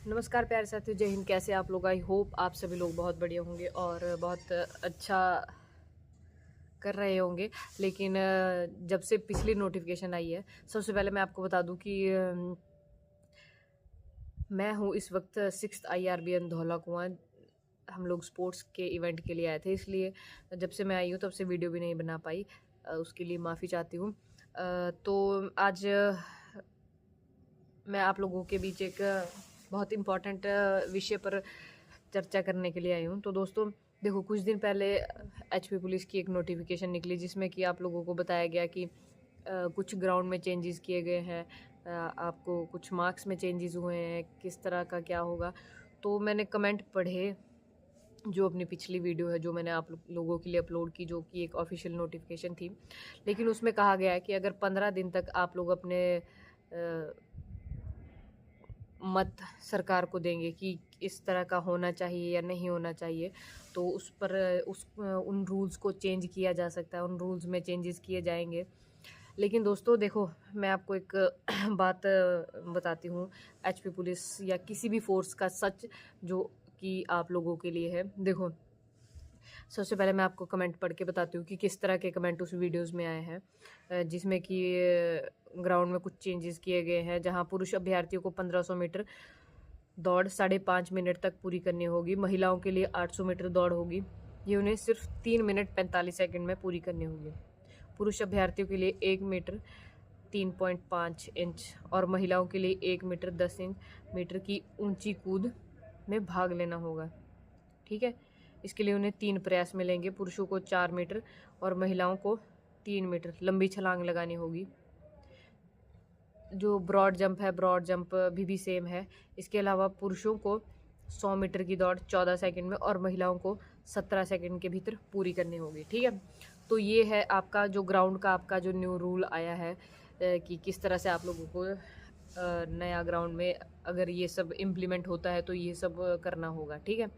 नमस्कार प्यारे साथियों, जय हिंद। कैसे आप लोग? आई होप आप सभी लोग बहुत बढ़िया होंगे और बहुत अच्छा कर रहे होंगे। लेकिन जब से पिछली नोटिफिकेशन आई है, सबसे पहले मैं आपको बता दूं कि मैं हूं इस वक्त 6th IRBN धौला कुआं। हम लोग स्पोर्ट्स के इवेंट के लिए आए थे, इसलिए जब से मैं आई हूँ तब से वीडियो भी नहीं बना पाई। उसके लिए माफ़ी चाहती हूँ। तो आज मैं आप लोगों के बीच एक बहुत इम्पॉर्टेंट विषय पर चर्चा करने के लिए आई हूँ। तो दोस्तों देखो, कुछ दिन पहले HP पुलिस की एक नोटिफिकेशन निकली जिसमें कि आप लोगों को बताया गया कि कुछ ग्राउंड में चेंजेस किए गए हैं, आपको कुछ मार्क्स में चेंजेस हुए हैं, किस तरह का क्या होगा। तो मैंने कमेंट पढ़े, जो अपनी पिछली वीडियो है जो मैंने आप लोगों के लिए अपलोड की, जो कि एक ऑफिशियल नोटिफिकेशन थी। लेकिन उसमें कहा गया है कि अगर 15 दिन तक आप लोग अपने मत सरकार को देंगे कि इस तरह का होना चाहिए या नहीं होना चाहिए, तो उस पर उन रूल्स को चेंज किया जा सकता है, उन रूल्स में चेंजेस किए जाएंगे। लेकिन दोस्तों देखो, मैं आपको एक बात बताती हूँ, HP पुलिस या किसी भी फोर्स का सच जो कि आप लोगों के लिए है। देखो, सबसे पहले मैं आपको कमेंट पढ़ के बताती हूँ कि किस तरह के कमेंट उस वीडियोस में आए हैं, जिसमें कि ग्राउंड में कुछ चेंजेस किए गए हैं, जहां पुरुष अभ्यर्थियों को 1500 मीटर दौड़ 5.5 मिनट तक पूरी करनी होगी। महिलाओं के लिए 800 मीटर दौड़ होगी, ये उन्हें सिर्फ 3 मिनट 45 सेकंड में पूरी करनी होगी। पुरुष अभ्यर्थियों के लिए 1 मीटर 3.5 इंच और महिलाओं के लिए 1 मीटर 10 मीटर की ऊंची कूद में भाग लेना होगा। ठीक है, इसके लिए उन्हें 3 प्रयास मिलेंगे। पुरुषों को 4 मीटर और महिलाओं को 3 मीटर लंबी छलांग लगानी होगी। जो ब्रॉड जंप है, ब्रॉड जंप भी सेम है। इसके अलावा पुरुषों को 100 मीटर की दौड़ 14 सेकंड में और महिलाओं को 17 सेकंड के भीतर पूरी करनी होगी। ठीक है, तो ये है आपका जो ग्राउंड का आपका जो न्यू रूल आया है, कि किस तरह से आप लोगों को नया ग्राउंड में अगर ये सब इम्प्लीमेंट होता है तो ये सब करना होगा। ठीक है,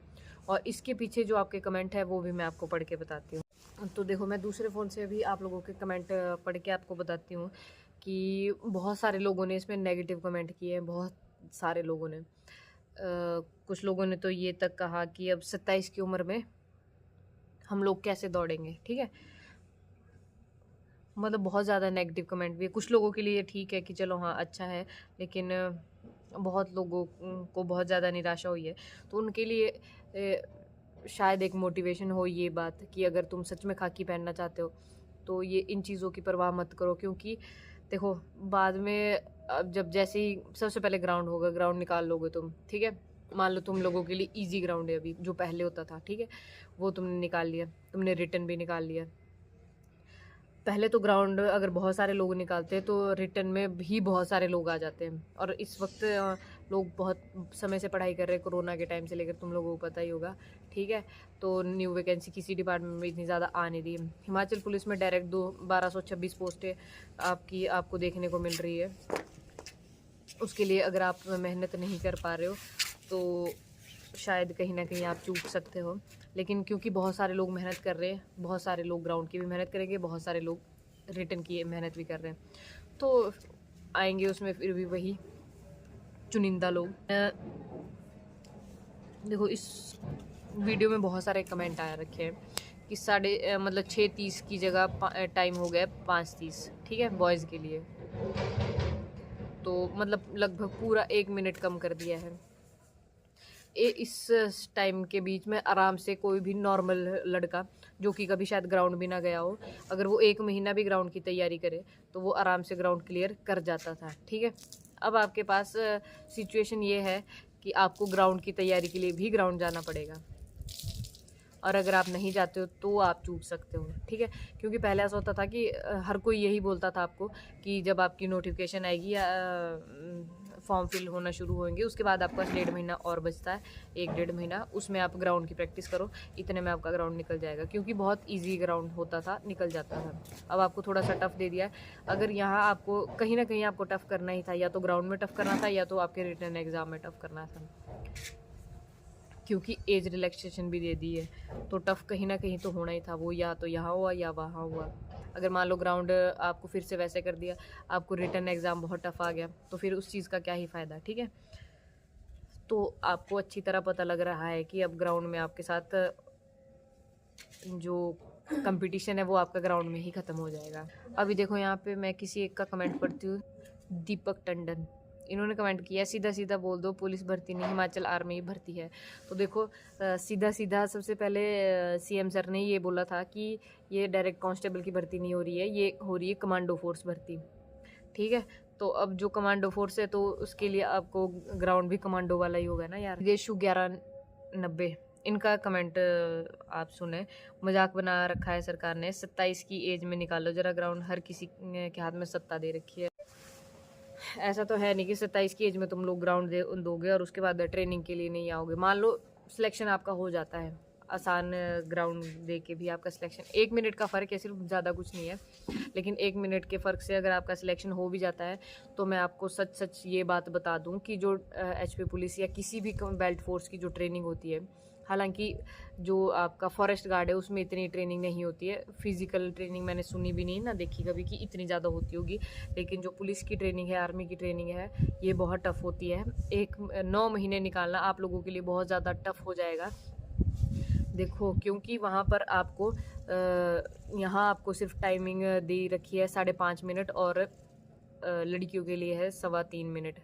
और इसके पीछे जो आपके कमेंट है वो भी मैं आपको पढ़ के बताती हूँ। तो देखो, मैं दूसरे फ़ोन से भी आप लोगों के कमेंट पढ़ के आपको बताती हूँ कि बहुत सारे लोगों ने इसमें नेगेटिव कमेंट किए हैं। बहुत सारे लोगों ने कुछ लोगों ने तो ये तक कहा कि अब 27 की उम्र में हम लोग कैसे दौड़ेंगे। ठीक है, मतलब बहुत ज़्यादा नेगेटिव कमेंट भी है। कुछ लोगों के लिए ठीक है कि चलो हाँ अच्छा है, लेकिन बहुत लोगों को बहुत ज़्यादा निराशा हुई है। तो उनके लिए शायद एक मोटिवेशन हो ये बात कि अगर तुम सच में खाकी पहनना चाहते हो तो ये इन चीज़ों की परवाह मत करो। क्योंकि देखो, बाद में अब जब जैसे ही सबसे पहले ग्राउंड होगा, ग्राउंड निकाल लोगे तुम। ठीक है, मान लो तुम लोगों के लिए इजी ग्राउंड है अभी, जो पहले होता था। ठीक है, वो तुमने निकाल लिया, तुमने रिटर्न भी निकाल लिया। पहले तो ग्राउंड अगर बहुत सारे लोग निकालते हैं तो रिटर्न में भी बहुत सारे लोग आ जाते हैं। और इस वक्त लोग बहुत समय से पढ़ाई कर रहे हैं, कोरोना के टाइम से लेकर, तुम लोगों को पता ही होगा। ठीक है, तो न्यू वैकेंसी किसी डिपार्टमेंट में इतनी ज़्यादा आ नहीं रही है। हिमाचल पुलिस में डायरेक्ट 1226 पोस्टें आपको देखने को मिल रही है। उसके लिए अगर आप मेहनत नहीं कर पा रहे हो तो शायद कहीं ना कहीं आप चूक सकते हो। लेकिन क्योंकि बहुत सारे लोग मेहनत कर रहे हैं, बहुत सारे लोग ग्राउंड की भी मेहनत करेंगे, बहुत सारे लोग रिटर्न की मेहनत भी कर रहे हैं, तो आएंगे उसमें फिर भी वही चुनिंदा लोग। देखो, इस वीडियो में बहुत सारे कमेंट आया रखे हैं कि 6:30 की जगह टाइम हो गया 5:30। ठीक है, बॉयज़ के लिए तो मतलब लगभग पूरा 1 मिनट कम कर दिया है। इस टाइम के बीच में आराम से कोई भी नॉर्मल लड़का जो कि कभी शायद ग्राउंड भी ना गया हो, अगर वो 1 महीना भी ग्राउंड की तैयारी करे तो वो आराम से ग्राउंड क्लियर कर जाता था। ठीक है, अब आपके पास सिचुएशन ये है कि आपको ग्राउंड की तैयारी के लिए भी ग्राउंड जाना पड़ेगा, और अगर आप नहीं जाते हो तो आप चूक सकते हो। ठीक है, क्योंकि पहले ऐसा होता था कि हर कोई यही बोलता था आपको कि जब आपकी नोटिफिकेशन आएगी या फॉर्म फिल होना शुरू होंगे, उसके बाद आपका 1.5 महीना और बचता है, 1-1.5 महीना, उसमें आप ग्राउंड की प्रैक्टिस करो, इतने में आपका ग्राउंड निकल जाएगा। क्योंकि बहुत ईजी ग्राउंड होता था, निकल जाता था। अब आपको थोड़ा सा टफ दे दिया है। अगर यहाँ आपको कहीं ना कहीं आपको टफ करना ही था, या तो ग्राउंड में टफ करना था या तो आपके रिटर्न एग्जाम में टफ करना था, क्योंकि एज रिलैक्सेशन भी दे दी है, तो टफ कहीं ना कहीं तो होना ही था। वो या तो यहाँ हुआ या वहाँ हुआ। अगर मान लो ग्राउंड आपको फिर से वैसे कर दिया, आपको रिटर्न एग्ज़ाम बहुत टफ आ गया, तो फिर उस चीज़ का क्या ही फ़ायदा। ठीक है, तो आपको अच्छी तरह पता लग रहा है कि अब ग्राउंड में आपके साथ जो कंपटीशन है वो आपका ग्राउंड में ही ख़त्म हो जाएगा। अभी देखो यहाँ पे मैं किसी एक का कमेंट पढ़ती हूँ, दीपक टंडन। इन्होंने कमेंट किया, सीधा सीधा बोल दो पुलिस भर्ती नहीं, हिमाचल आर्मी भर्ती है। तो देखो सीधा सीधा सबसे पहले सीएम सर ने ये बोला था कि ये डायरेक्ट कांस्टेबल की भर्ती नहीं हो रही है, ये हो रही है कमांडो फोर्स भर्ती। ठीक है, तो अब जो कमांडो फोर्स है तो उसके लिए आपको ग्राउंड भी कमांडो वाला ही होगा ना यार। देशु 1190 इनका कमेंट आप सुने, मजाक बना रखा है सरकार ने, 27 की एज में निकालो जरा ग्राउंड, हर किसी के हाथ में सत्ता दे रखी है। ऐसा तो है नहीं कि 27 की एज में तुम लोग ग्राउंड दोगे और उसके बाद ट्रेनिंग के लिए नहीं आओगे। मान लो सिलेक्शन आपका हो जाता है, आसान ग्राउंड दे के भी आपका सिलेक्शन, 1 मिनट का फ़र्क है सिर्फ, ज़्यादा कुछ नहीं है, लेकिन 1 मिनट के फ़र्क से अगर आपका सिलेक्शन हो भी जाता है तो मैं आपको सच सच ये बात बता दूं कि जो एचपी पुलिस या किसी भी बेल्ट फोर्स की जो ट्रेनिंग होती है, हालांकि जो आपका फॉरेस्ट गार्ड है उसमें इतनी ट्रेनिंग नहीं होती है, फिजिकल ट्रेनिंग मैंने सुनी भी नहीं ना देखी कभी कि इतनी ज़्यादा होती होगी, लेकिन जो पुलिस की ट्रेनिंग है, आर्मी की ट्रेनिंग है, ये बहुत टफ होती है। 9 महीने निकालना आप लोगों के लिए बहुत ज़्यादा टफ हो जाएगा। देखो क्योंकि वहाँ पर आपको यहाँ आपको सिर्फ टाइमिंग दे रखी है 5.5 मिनट और लड़कियों के लिए है 3.25 मिनट,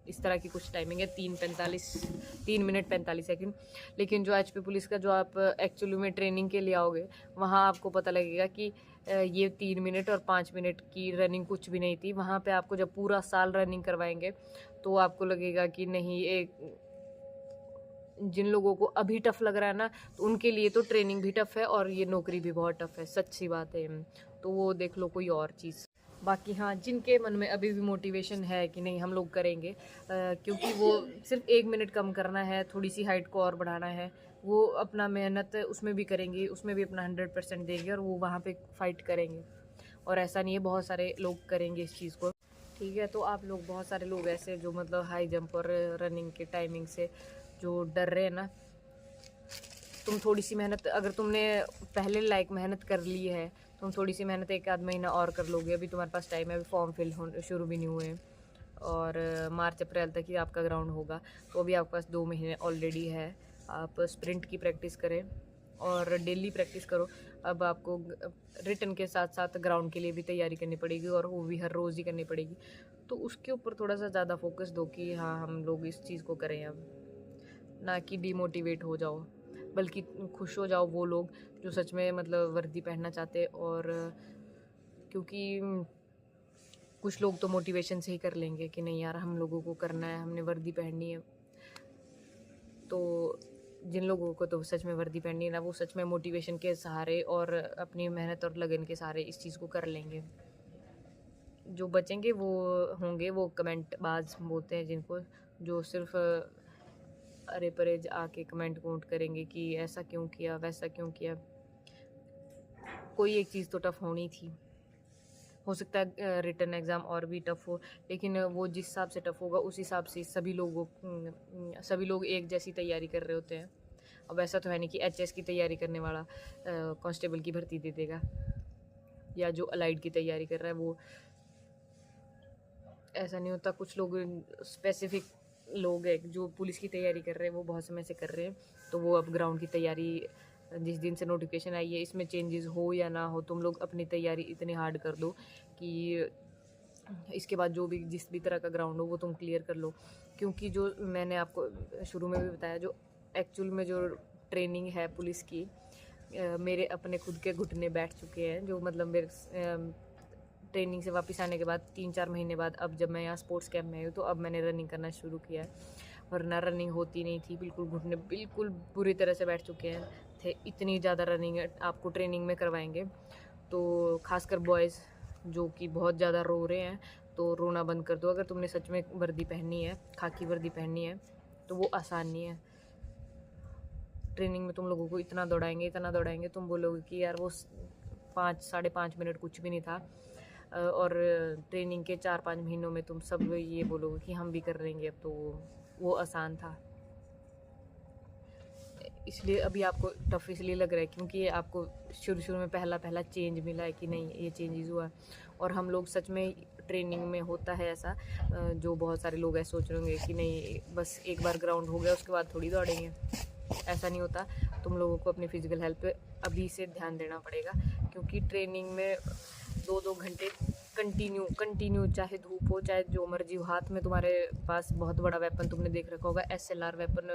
इस तरह की कुछ टाइमिंग है, 3 मिनट 45 सेकंड। लेकिन जो एचपी पुलिस का जो आप एक्चुअली में ट्रेनिंग के लिए आओगे वहाँ आपको पता लगेगा कि ये 3 मिनट और 5 मिनट की रनिंग कुछ भी नहीं थी। वहाँ पे आपको जब पूरा साल रनिंग करवाएंगे तो आपको लगेगा कि नहीं, एक जिन लोगों को अभी टफ लग रहा है ना, तो उनके लिए तो ट्रेनिंग भी टफ है और ये नौकरी भी बहुत टफ है, सच्ची बात है। तो वो देख लो कोई और चीज़। बाकी हाँ, जिनके मन में अभी भी मोटिवेशन है कि नहीं हम लोग करेंगे, क्योंकि वो सिर्फ 1 मिनट कम करना है, थोड़ी सी हाइट को और बढ़ाना है, वो अपना मेहनत उसमें भी करेंगे, उसमें भी अपना 100% देंगे और वो वहाँ पे फाइट करेंगे। और ऐसा नहीं है, बहुत सारे लोग करेंगे इस चीज़ को। ठीक है, तो आप लोग, बहुत सारे लोग ऐसे जो मतलब हाई जंप और रनिंग के टाइमिंग से जो डर रहे हैं ना, तुम थोड़ी सी मेहनत, अगर तुमने पहले लायक मेहनत कर ली है, तुम थोड़ी सी मेहनत 1 आध महीना और कर लोगे, अभी तुम्हारे पास टाइम है, अभी फॉर्म फिल शुरू भी नहीं हुए और मार्च अप्रैल तक ही आपका ग्राउंड होगा, तो अभी आपके पास 2 महीने ऑलरेडी है। आप स्प्रिंट की प्रैक्टिस करें और डेली प्रैक्टिस करो। अब आपको रिटन के साथ साथ ग्राउंड के लिए भी तैयारी करनी पड़ेगी और वो भी हर रोज़ ही करनी पड़ेगी, तो उसके ऊपर थोड़ा सा ज़्यादा फोकस दो कि हाँ हम लोग इस चीज़ को करें अब, ना कि डिमोटिवेट हो जाओ, बल्कि खुश हो जाओ वो लोग जो सच में मतलब वर्दी पहनना चाहते हैं। और क्योंकि कुछ लोग तो मोटिवेशन से ही कर लेंगे कि नहीं यार हम लोगों को करना है, हमने वर्दी पहननी है, तो जिन लोगों को तो सच में वर्दी पहननी है ना, वो सच में मोटिवेशन के सहारे और अपनी मेहनत और लगन के सहारे इस चीज़ को कर लेंगे। जो बचेंगे वो होंगे वो कमेंट बाज बोलते हैं जिनको, जो सिर्फ अरे परे आके कमेंट करेंगे कि ऐसा क्यों किया, वैसा क्यों किया। कोई एक चीज़ तो टफ होनी थी, हो सकता है रिटन एग्ज़ाम और भी टफ हो, लेकिन वो जिस हिसाब से टफ होगा उस हिसाब से सभी लोग एक जैसी तैयारी कर रहे होते हैं। अब ऐसा तो है नहीं कि एचएस की तैयारी करने वाला कांस्टेबल की भर्ती दे देगा, या जो अलाइड की तैयारी कर रहा है वो, ऐसा नहीं होता। कुछ लोग स्पेसिफिक लोग हैं जो पुलिस की तैयारी कर रहे हैं, वो बहुत समय से कर रहे हैं, तो वो अब ग्राउंड की तैयारी, जिस दिन से नोटिफिकेशन आई है इसमें चेंजेस हो या ना हो, तुम लोग अपनी तैयारी इतनी हार्ड कर दो कि इसके बाद जो भी जिस भी तरह का ग्राउंड हो वो तुम क्लियर कर लो। क्योंकि जो मैंने आपको शुरू में भी बताया, जो एक्चुअल में जो ट्रेनिंग है पुलिस की, मेरे अपने खुद के घुटने बैठ चुके हैं। जो मतलब मेरे ट्रेनिंग से वापस आने के बाद 3-4 महीने बाद, अब जब मैं यहाँ स्पोर्ट्स कैंप में आई हूँ तो अब मैंने रनिंग करना शुरू किया है, वरना रनिंग होती नहीं थी, बिल्कुल घुटने बिल्कुल बुरी तरह से बैठ चुके हैं थे। इतनी ज़्यादा रनिंग आपको ट्रेनिंग में करवाएंगे, तो खासकर बॉयज़ जो कि बहुत ज़्यादा रो रहे हैं, तो रोना बंद कर दो। अगर तुमने सच में वर्दी पहननी है, खाकी वर्दी पहननी है, तो वो आसान नहीं है। ट्रेनिंग में तुम लोगों को इतना दौड़ाएंगे, तुम बोलोगे कि यार वो 5-5.5 मिनट कुछ भी नहीं था, और ट्रेनिंग के 4-5 महीनों में तुम सब ये बोलोगे कि हम भी कर लेंगे, अब तो वो आसान था। इसलिए अभी आपको टफ इसलिए लग रहा है क्योंकि आपको शुरू में पहला चेंज मिला है कि नहीं ये चेंजेस हुआ, और हम लोग सच में ट्रेनिंग में होता है ऐसा, जो बहुत सारे लोग ऐसे सोच रहे होंगे कि नहीं बस एक बार ग्राउंड हो गया उसके बाद थोड़ी दौड़ेंगे, ऐसा नहीं होता। तुम लोगों को अपनी फिजिकल हेल्थ पे अभी से ध्यान देना पड़ेगा, क्योंकि ट्रेनिंग में 2-2 घंटे कंटिन्यू चाहे धूप हो चाहे जो मर्जी हो, हाथ में तुम्हारे पास बहुत बड़ा वेपन तुमने देख रखा होगा, SLR वेपन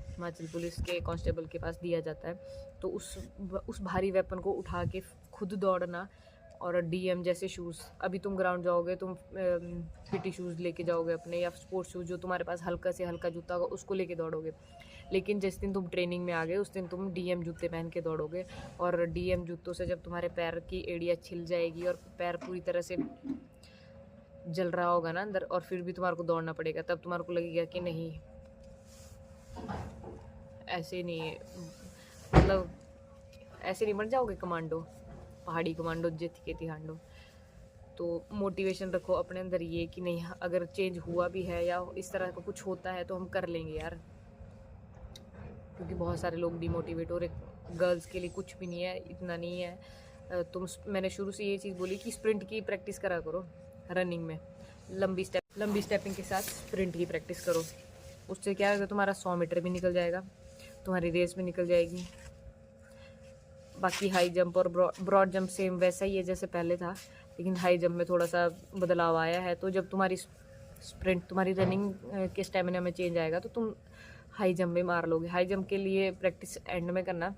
हिमाचल पुलिस के कांस्टेबल के पास दिया जाता है। तो उस भारी वेपन को उठा के खुद दौड़ना, और DM जैसे शूज़, अभी तुम ग्राउंड जाओगे तुम PT शूज़ लेके जाओगे अपने, या स्पोर्ट्स शूज़ जो तुम्हारे पास हल्का से हल्का जूता होगा उसको लेके दौड़ोगे। लेकिन जिस दिन तुम ट्रेनिंग में आ गए उस दिन तुम DM जूते पहन के दौड़ोगे, और DM जूतों से जब तुम्हारे पैर की एड़ियाँ छिल जाएगी और पैर पूरी तरह से जल रहा होगा ना अंदर, और फिर भी तुम्हारे को दौड़ना पड़ेगा, तब तुम्हारे को लगेगा कि नहीं ऐसे नहीं, मतलब ऐसे नहीं बन जाओगे कमांडो, पहाड़ी कमांडो जेती केती हांडो। तो मोटिवेशन रखो अपने अंदर ये कि नहीं अगर चेंज हुआ भी है या इस तरह का कुछ होता है तो हम कर लेंगे यार, क्योंकि बहुत सारे लोग डिमोटिवेट हो रहे। गर्ल्स के लिए कुछ भी नहीं है, इतना नहीं है। मैंने शुरू से ये चीज़ बोली कि स्प्रिंट की प्रैक्टिस करा करो रनिंग में, लंबी स्टेपिंग के साथ स्प्रिंट की प्रैक्टिस करो। उससे क्या होगा, तुम्हारा 100 मीटर भी निकल जाएगा, तुम्हारी रेस भी निकल जाएगी। बाकी हाई जंप और ब्रॉड जंप सेम वैसा ही है जैसे पहले था, लेकिन हाई जंप में थोड़ा सा बदलाव आया है। तो जब तुम्हारी स्प्रिंट, तुम्हारी रनिंग के स्टेमिना में चेंज आएगा तो तुम हाई जंप में मार लोगे। हाई जंप के लिए प्रैक्टिस एंड में करना,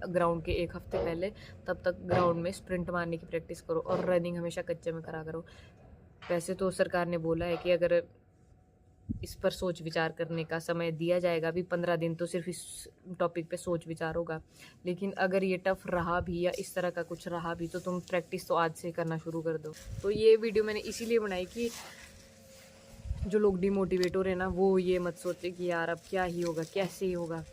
ग्राउंड के 1 हफ्ते पहले, तब तक ग्राउंड में स्प्रिंट मारने की प्रैक्टिस करो, और रनिंग हमेशा कच्चे में करा करो। वैसे तो सरकार ने बोला है कि अगर इस पर सोच विचार करने का समय दिया जाएगा, अभी 15 दिन तो सिर्फ इस टॉपिक पे सोच विचार होगा, लेकिन अगर ये टफ रहा भी या इस तरह का कुछ रहा भी तो तुम प्रैक्टिस तो आज से करना शुरू कर दो। तो ये वीडियो मैंने इसीलिए बनाई कि जो लोग डिमोटिवेट हो रहे हैं ना, वो ये मत सोचे कि यार अब क्या ही होगा, कैसे ही होगा,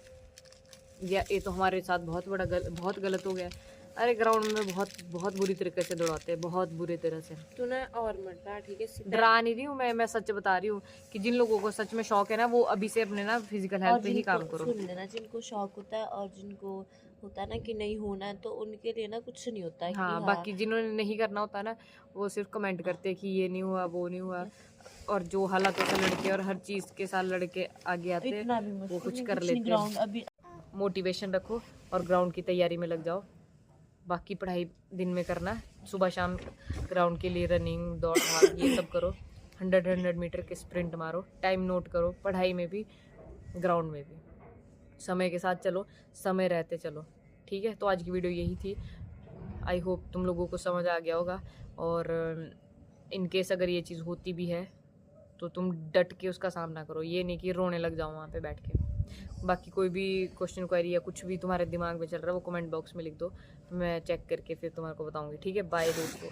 या ये तो हमारे साथ बहुत गलत हो गया। अरे ग्राउंड में बहुत बुरी तरीके से दौड़ाते हैं, बहुत बुरी तरह से। तू ना और मत डरा, ठीक है? डरा नहीं रही हूँ मैं सच बता रही हूँ कि जिन लोगों को सच में शौक है ना, वो अभी से अपने ना फिजिकल हेल्थ पे ही काम करो। सुन लेना, जिनको शौक होता है और जिनको होता है ना कि नहीं होना है, तो उनके लिए ना कुछ नहीं होता है। हाँ, बाकी जिन्होंने नहीं करना होता ना, वो सिर्फ कमेंट करते हैं कि ये नहीं हुआ वो नहीं हुआ, और जो हालातों से लड़के और हर चीज़ के साथ लड़के आगे आते हैं वो कुछ कर लेते हैं। मोटिवेशन रखो और ग्राउंड की तैयारी में लग जाओ। बाकी पढ़ाई दिन में करना, सुबह शाम ग्राउंड के लिए रनिंग दौड़ भाग ये सब करो, 100 मीटर के स्प्रिंट मारो, टाइम नोट करो, पढ़ाई में भी ग्राउंड में भी समय के साथ चलो, समय रहते चलो। ठीक है, तो आज की वीडियो यही थी। आई होप तुम लोगों को समझ आ गया होगा, और इनकेस अगर ये चीज़ होती भी है तो तुम डट के उसका सामना करो, ये नहीं कि रोने लग जाओ वहाँ पे बैठ के। बाकी कोई भी क्वेश्चन क्वेरी या कुछ भी तुम्हारे दिमाग में चल रहा है वो कमेंट बॉक्स में लिख दो, मैं चेक करके फिर तुम्हारे को बताऊंगी। ठीक है, बाय दोस्तों।